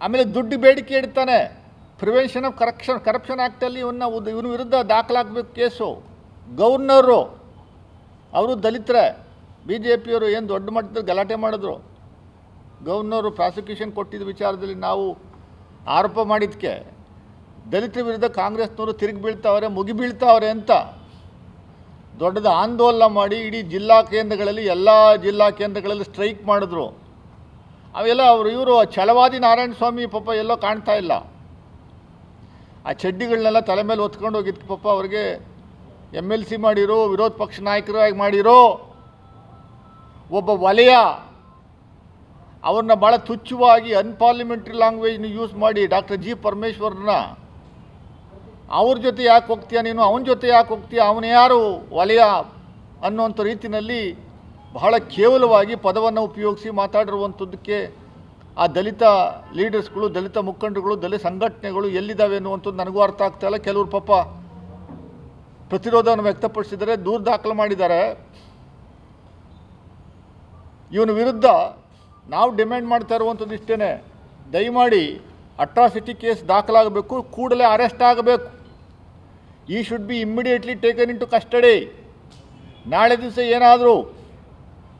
ಆಮೇಲೆ ದುಡ್ಡು ಬೇಡಿಕೆ ಇಡ್ತಾನೆ. ಪ್ರಿವೆನ್ಷನ್ ಆಫ್ ಕರಪ್ಷನ್ ಆ್ಯಕ್ಟಲ್ಲಿ ಇವನ ವಿರುದ್ಧ ದಾಖಲಾಗಬೇಕು ಕೇಸು. ಗವರ್ನರು ಅವರು ದಲಿತರೇ, ಬಿ ಜೆ ಪಿಯವರು ಏನು ದೊಡ್ಡ ಮಟ್ಟದಲ್ಲಿ ಗಲಾಟೆ ಮಾಡಿದ್ರು. ಗವರ್ನರು ಪ್ರಾಸಿಕ್ಯೂಷನ್ ಕೊಟ್ಟಿದ್ದ ವಿಚಾರದಲ್ಲಿ ನಾವು ಆರೋಪ ಮಾಡಿದ್ದಕ್ಕೆ ದಲಿತರ ವಿರುದ್ಧ ಕಾಂಗ್ರೆಸ್ನವರು ತಿರುಗಿ ಬೀಳ್ತಾವ್ರೆ, ಮುಗಿ ಬೀಳ್ತಾವ್ರೆ ಅಂತ ದೊಡ್ಡದು ಆಂದೋಲನ ಮಾಡಿ ಇಡೀ ಜಿಲ್ಲಾ ಕೇಂದ್ರಗಳಲ್ಲಿ, ಎಲ್ಲ ಜಿಲ್ಲಾ ಕೇಂದ್ರಗಳಲ್ಲಿ ಸ್ಟ್ರೈಕ್ ಮಾಡಿದ್ರು. ಅವೆಲ್ಲ ಇವರು ಛಲವಾದಿ ನಾರಾಯಣ ಸ್ವಾಮಿ ಪಾಪ ಎಲ್ಲೋ ಕಾಣ್ತಾ ಇಲ್ಲ. ಆ ಚಡ್ಡಿಗಳನ್ನೆಲ್ಲ ತಲೆ ಮೇಲೆ ಹೊತ್ಕೊಂಡು ಹೋಗಿದ್ದಕ್ಕೆ ಪಾಪ ಅವ್ರಿಗೆ MLC ಮಾಡಿರೋ, ವಿರೋಧ ಪಕ್ಷ ನಾಯಕರಾಗಿ ಮಾಡಿರೋ ಒಬ್ಬ ವಲಯ ಅವ್ರನ್ನ ಭಾಳ ತುಚ್ಛವಾಗಿ ಅನ್ಪಾರ್ಲಿಮೆಂಟ್ರಿ ಲ್ಯಾಂಗ್ವೇಜ್ನ ಯೂಸ್ ಮಾಡಿ ಡಾಕ್ಟರ್ G. ಪರಮೇಶ್ವರ್ನ ಅವ್ರ ಜೊತೆ ಯಾಕೆ ಹೋಗ್ತೀಯ ನೀನು, ಅವನ ಜೊತೆ ಯಾಕೆ ಹೋಗ್ತೀಯ, ಅವನು ಯಾರು ವಲಯ ಅನ್ನೋಂಥ ರೀತಿಯಲ್ಲಿ ಬಹಳ ಕೇವಲವಾಗಿ ಪದವನ್ನು ಉಪಯೋಗಿಸಿ ಮಾತಾಡಿರುವಂಥದ್ದಕ್ಕೆ ಆ ದಲಿತ ಲೀಡರ್ಸ್ಗಳು, ದಲಿತ ಮುಖಂಡರುಗಳು, ದಲಿತ ಸಂಘಟನೆಗಳು ಎಲ್ಲಿದ್ದಾವೆ ಅನ್ನುವಂಥದ್ದು ನನಗೂ ಅರ್ಥ ಆಗ್ತಾಯಿಲ್ಲ. ಕೆಲವರು ಪಾಪ ಪ್ರತಿರೋಧವನ್ನು ವ್ಯಕ್ತಪಡಿಸಿದ್ದಾರೆ, ದೂರು ದಾಖಲು ಮಾಡಿದ್ದಾರೆ. ಇವನ ವಿರುದ್ಧ ನಾವು ಡಿಮ್ಯಾಂಡ್ ಮಾಡ್ತಾ ಇರುವಂಥದ್ದು ಇಷ್ಟೇ, ದಯಮಾಡಿ ಅಟ್ರಾಸಿಟಿ ಕೇಸ್ ದಾಖಲಾಗಬೇಕು, ಕೂಡಲೇ ಅರೆಸ್ಟ್ ಆಗಬೇಕು. ಈ should be immediately taken in to custody. ನಾಳೆ ದಿವಸ ಏನಾದರೂ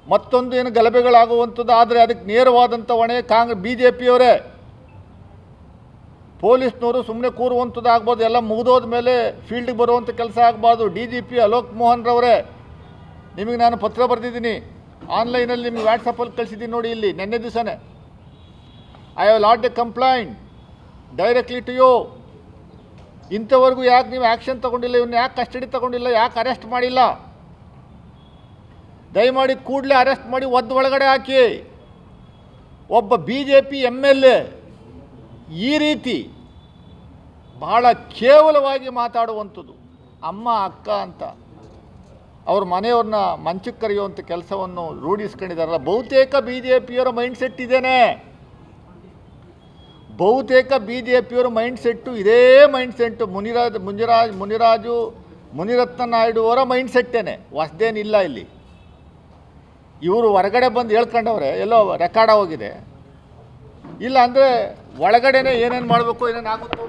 ಮತ್ತೊಂದು ಏನು ಗಲಭೆಗಳಾಗುವಂಥದ್ದು ಆದರೆ ಅದಕ್ಕೆ ನೇರವಾದಂಥ ಹೊಣೆ BJP ಅವರೇ. ಪೊಲೀಸ್ನವರು ಸುಮ್ಮನೆ ಕೂರುವಂಥದ್ದು ಆಗ್ಬೋದು, ಎಲ್ಲ ಮುಗಿದೋದ ಮೇಲೆ ಫೀಲ್ಡ್ಗೆ ಬರುವಂಥ ಕೆಲಸ ಆಗಬಾರ್ದು. DGP ಅಲೋಕ್ ಮೋಹನ್ ರವರೇ, ನಿಮಗೆ ನಾನು ಪತ್ರ ಬರೆದಿದ್ದೀನಿ, ಆನ್ಲೈನಲ್ಲಿ ನಿಮಗೆ ವಾಟ್ಸಪ್ಪಲ್ಲಿ ಕಳಿಸಿದ್ದೀನಿ ನೋಡಿ, ಇಲ್ಲಿ ನಿನ್ನೆ ದಿವಸನೇ. I have lot a complaint directly to you. ಇಂಥವರೆಗೂ ಯಾಕೆ ನೀವು ಆ್ಯಕ್ಷನ್ ತೊಗೊಂಡಿಲ್ಲ, ಇವನ್ನ ಯಾಕೆ ಕಸ್ಟಡಿ ತೊಗೊಂಡಿಲ್ಲ, ಯಾಕೆ ಅರೆಸ್ಟ್ ಮಾಡಿಲ್ಲ? ದಯಮಾಡಿ ಕೂಡಲೇ ಅರೆಸ್ಟ್ ಮಾಡಿ ಒಳಗಡೆ ಹಾಕಿ. ಒಬ್ಬ BJP MLA ಈ ರೀತಿ ಬಹಳ ಕೇವಲವಾಗಿ ಮಾತಾಡುವಂಥದ್ದು, ಅಮ್ಮ ಅಕ್ಕ ಅಂತ ಅವ್ರ ಮನೆಯವ್ರನ್ನ ಮಂಚಕ್ಕೆ ಕರೆಯುವಂಥ ಕೆಲಸವನ್ನು ರೂಢಿಸ್ಕೊಂಡಿದ್ದಾರಲ್ಲ. ಬಹುತೇಕ BJPಯವರ ಮೈಂಡ್ಸೆಟ್ ಇದೇನೆ, ಬಹುತೇಕ BJPಯವರ ಮೈಂಡ್ಸೆಟ್ಟು ಇದೇ ಮೈಂಡ್ಸೆಟ್ಟು. ಮುನಿರತ್ನ ನಾಯ್ಡು ಅವರ ಮೈಂಡ್ಸೆಟ್ಟೇನೆ, ಹೊಸದೇನಿಲ್ಲ ಇಲ್ಲಿ. ಇವರು ಹೊರಗಡೆ ಬಂದು ಹೇಳ್ಕೊಂಡವ್ರೆ, ಎಲ್ಲೋ ರೆಕಾರ್ಡ್ ಹೋಗಿದೆ. ಇಲ್ಲ ಅಂದರೆ ಒಳಗಡೆನೇ ಏನೇನು ಮಾಡಬೇಕು, ಏನೇನು ಆಗುತ್ತೋ